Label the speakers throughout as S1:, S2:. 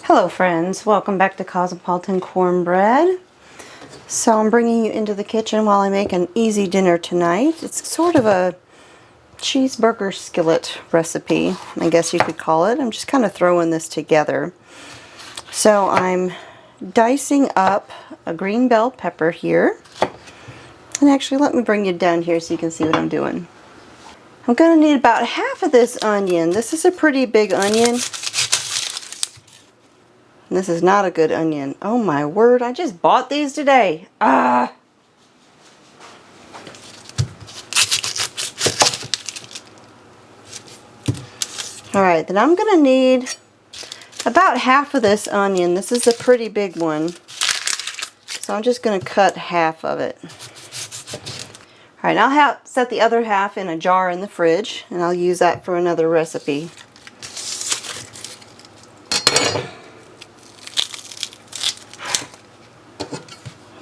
S1: Hello friends, welcome back to Cosmopolitan Cornbread. So I'm bringing you into the kitchen while I make an easy dinner tonight. It's sort of a cheeseburger skillet recipe, I guess you could call it. I'm just kind of throwing this together. So I'm dicing up a green bell pepper here. And actually let me bring you down here so you can see what I'm doing. I'm going to need about half of this onion. This is a pretty big onion. This is not a good onion. Oh my word, I just bought these today. Alright, then I'm going to need about half of this onion. This is a pretty big one. So I'm just going to cut half of it. Alright, I'll set the other half in a jar in the fridge, and I'll use that for another recipe.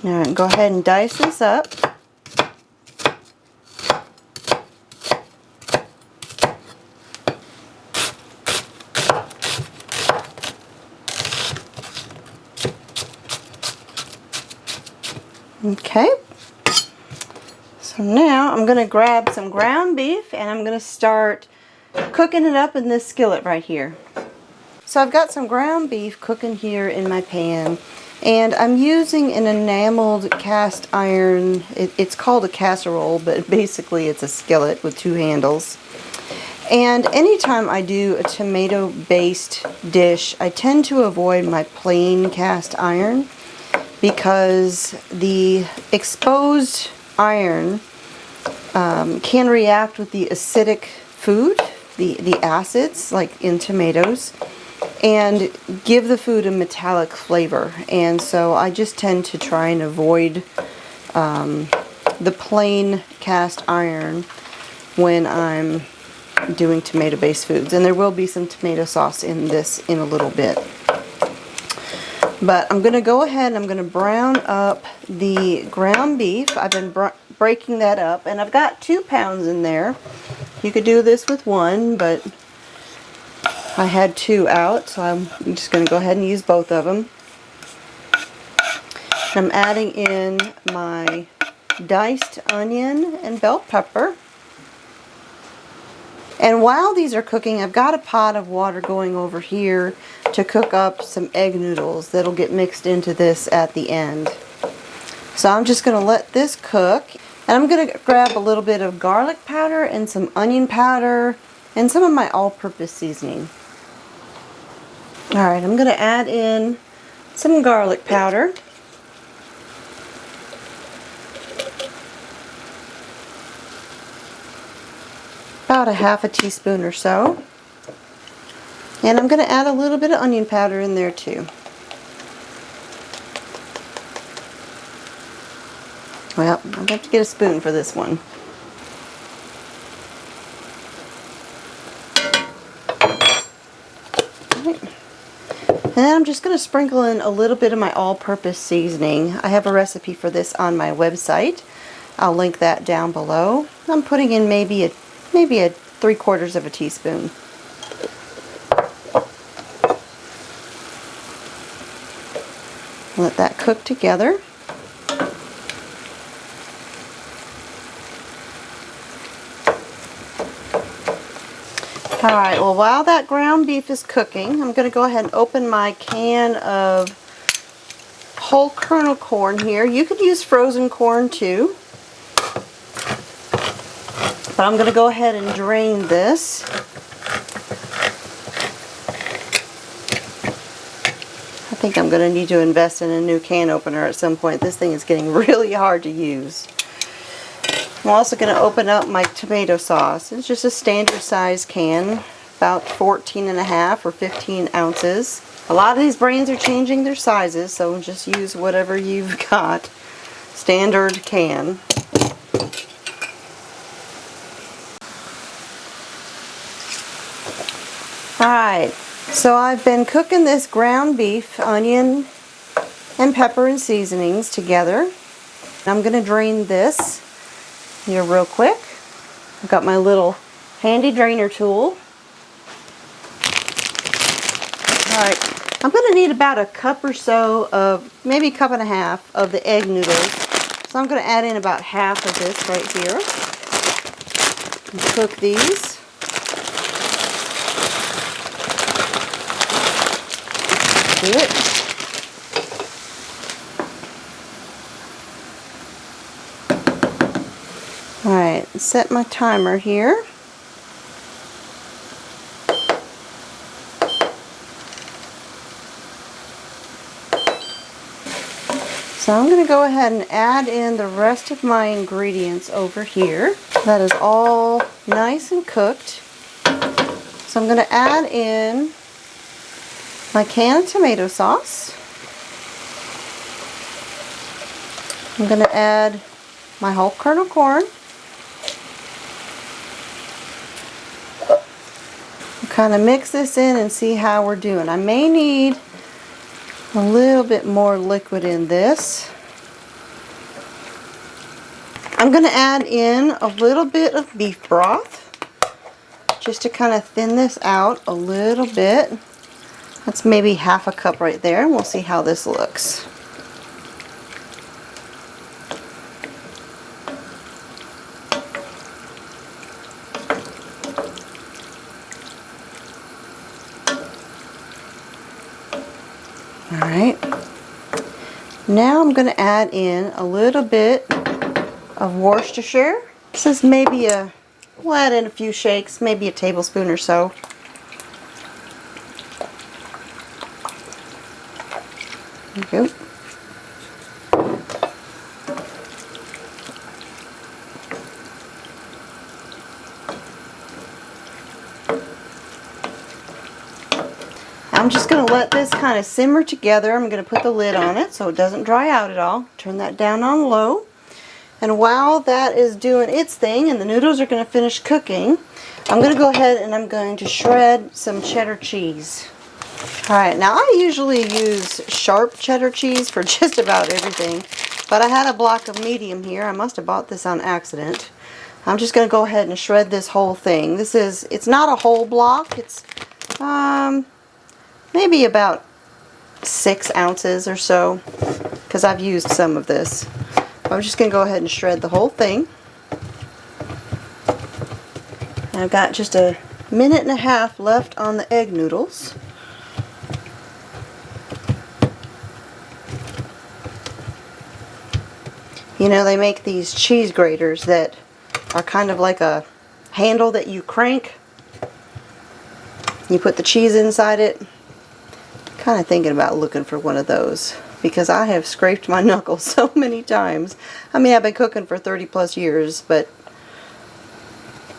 S1: Alright, go ahead and dice this up. Okay. So now I'm going to grab some ground beef and I'm going to start cooking it up in this skillet right here. So I've got some ground beef cooking here in my pan. And I'm using an enameled cast iron. It's called a casserole, but basically it's a skillet with two handles. And anytime I do a tomato-based dish, I tend to avoid my plain cast iron because the exposed iron can react with the acidic food, the acids, like in tomatoes, and give the food a metallic flavor. And so I just tend to try and avoid the plain cast iron when I'm doing tomato-based foods. And there will be some tomato sauce in this in a little bit. But I'm going to go ahead and I'm going to brown up the ground beef. I've been breaking that up, and I've got 2 pounds in there. You could do this with 1, but I had 2 out, so I'm just going to go ahead and use both of them. I'm adding in my diced onion and bell pepper. And while these are cooking, I've got a pot of water going over here to cook up some egg noodles that'll get mixed into this at the end. So I'm just going to let this cook. And I'm going to grab a little bit of garlic powder and some onion powder and some of my all-purpose seasoning. Alright, I'm going to add in some garlic powder. About a half a teaspoon or so. And I'm going to add a little bit of onion powder in there too. Well, I'll have to get a spoon for this one. And then I'm just going to sprinkle in a little bit of my all-purpose seasoning. I have a recipe for this on my website. I'll link that down below. I'm putting in maybe a 3/4 of a teaspoon. Let that cook together. Alright, well while that ground beef is cooking, I'm going to go ahead and open my can of whole kernel corn here. You could use frozen corn too. But I'm going to go ahead and drain this. I think I'm going to need to invest in a new can opener at some point. This thing is getting really hard to use. I'm also going to open up my tomato sauce. It's just a standard size can, about 14.5 or 15 ounces. A lot of these brands are changing their sizes, so just use whatever you've got. Standard can. Alright, so I've been cooking this ground beef, onion, and pepper and seasonings together. I'm going to drain this here real quick. I've got my little handy drainer tool. Alright, I'm going to need about a cup or so of, maybe a cup and a half of the egg noodles. So I'm going to add in about half of this right here. And cook these. Do it. Alright, set my timer here. So I'm going to go ahead and add in the rest of my ingredients over here. That is all nice and cooked. So I'm going to add in my can of tomato sauce. I'm going to add my whole kernel corn. Kind of mix this in and see how we're doing. I may need a little bit more liquid in this. I'm going to add in a little bit of beef broth just to kind of thin this out a little bit. That's maybe half a cup right there, and we'll see how this looks. Alright, now I'm going to add in a little bit of Worcestershire. This is maybe we'll add in a few shakes, maybe a tablespoon or so. There we go. I'm just going to let this kind of simmer together. I'm going to put the lid on it so it doesn't dry out at all. Turn that down on low. And while that is doing its thing and the noodles are going to finish cooking, I'm going to go ahead and I'm going to shred some cheddar cheese. Alright, now I usually use sharp cheddar cheese for just about everything, but I had a block of medium here. I must have bought this on accident. I'm just going to go ahead and shred this whole thing. It's not a whole block. It's maybe about 6 ounces or so, because I've used some of this. I'm just going to go ahead and shred the whole thing. I've got just a minute and a half left on the egg noodles. You know, they make these cheese graters that are kind of like a handle that you crank. You put the cheese inside it. Kind of thinking about looking for one of those, because I have scraped my knuckles so many times. I mean, I've been cooking for 30 plus years, but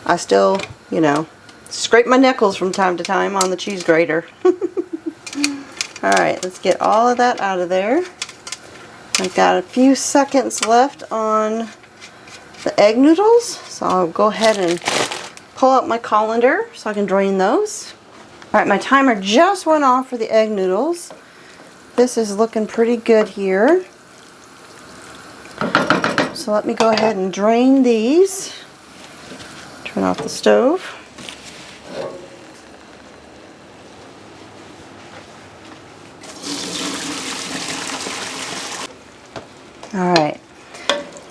S1: I still, you know, scrape my knuckles from time to time on the cheese grater. Alright, let's get all of that out of there. I've got a few seconds left on the egg noodles, so I'll go ahead and pull out my colander so I can drain those. Alright, my timer just went off for the egg noodles. This is looking pretty good here. So let me go ahead and drain these. Turn off the stove. Alright,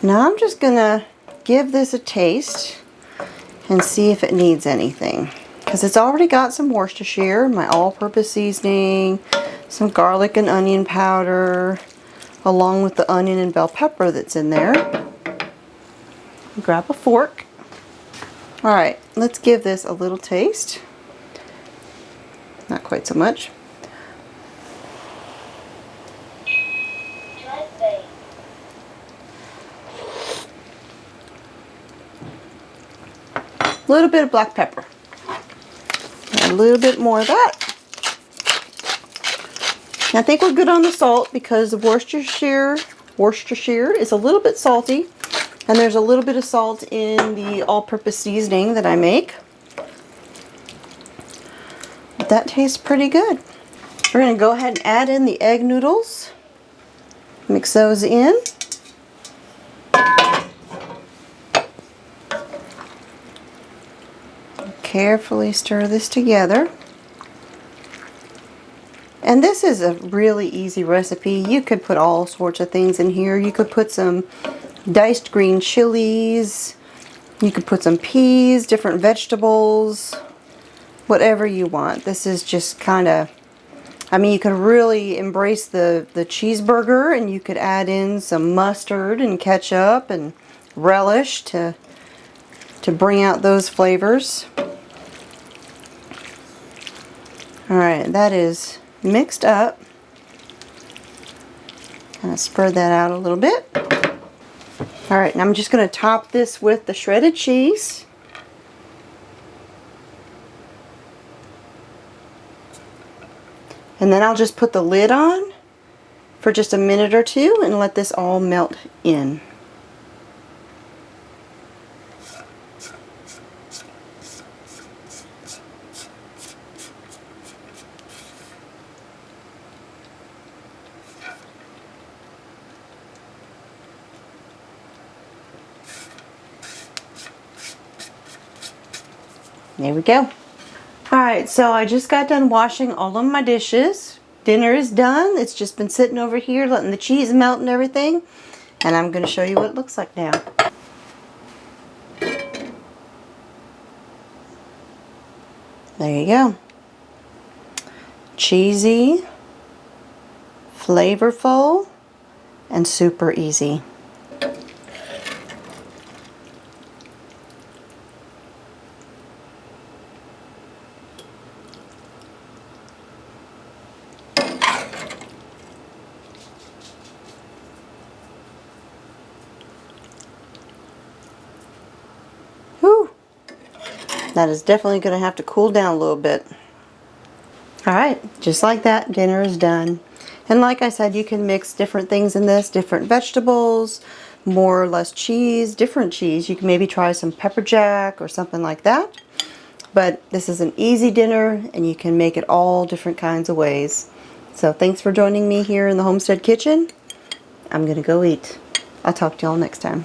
S1: now I'm just going to give this a taste and see if it needs anything. Because it's already got some Worcestershire, my all-purpose seasoning, some garlic and onion powder, along with the onion and bell pepper that's in there. Grab a fork. Alright, let's give this a little taste. Not quite so much. A little bit of black pepper. A little bit more of that. I think we're good on the salt because the Worcestershire is a little bit salty, and there's a little bit of salt in the all-purpose seasoning that I make. But that tastes pretty good. We're going to go ahead and add in the egg noodles. Mix those in. Carefully stir this together. And this is a really easy recipe. You could put all sorts of things in here. You could put some diced green chilies. You could put some peas, different vegetables, whatever you want. This is just kind of, I mean, you could really embrace the cheeseburger, and you could add in some mustard and ketchup and relish to bring out those flavors. Alright, that is mixed up. Kind of spread that out a little bit. Alright, and I'm just going to top this with the shredded cheese. And then I'll just put the lid on for just a minute or two and let this all melt in. There we go. Alright, so I just got done washing all of my dishes. Dinner is done. It's just been sitting over here letting the cheese melt and everything. And I'm going to show you what it looks like now. There you go. Cheesy, flavorful, and super easy. Whew. That is definitely going to have to cool down a little bit. Alright, just like that, dinner is done. And like I said, you can mix different things in this, different vegetables, more or less cheese, different cheese. You can maybe try some pepper jack or something like that. But this is an easy dinner, and you can make it all different kinds of ways. So thanks for joining me here in the Homestead Kitchen. I'm going to go eat. I'll talk to y'all next time.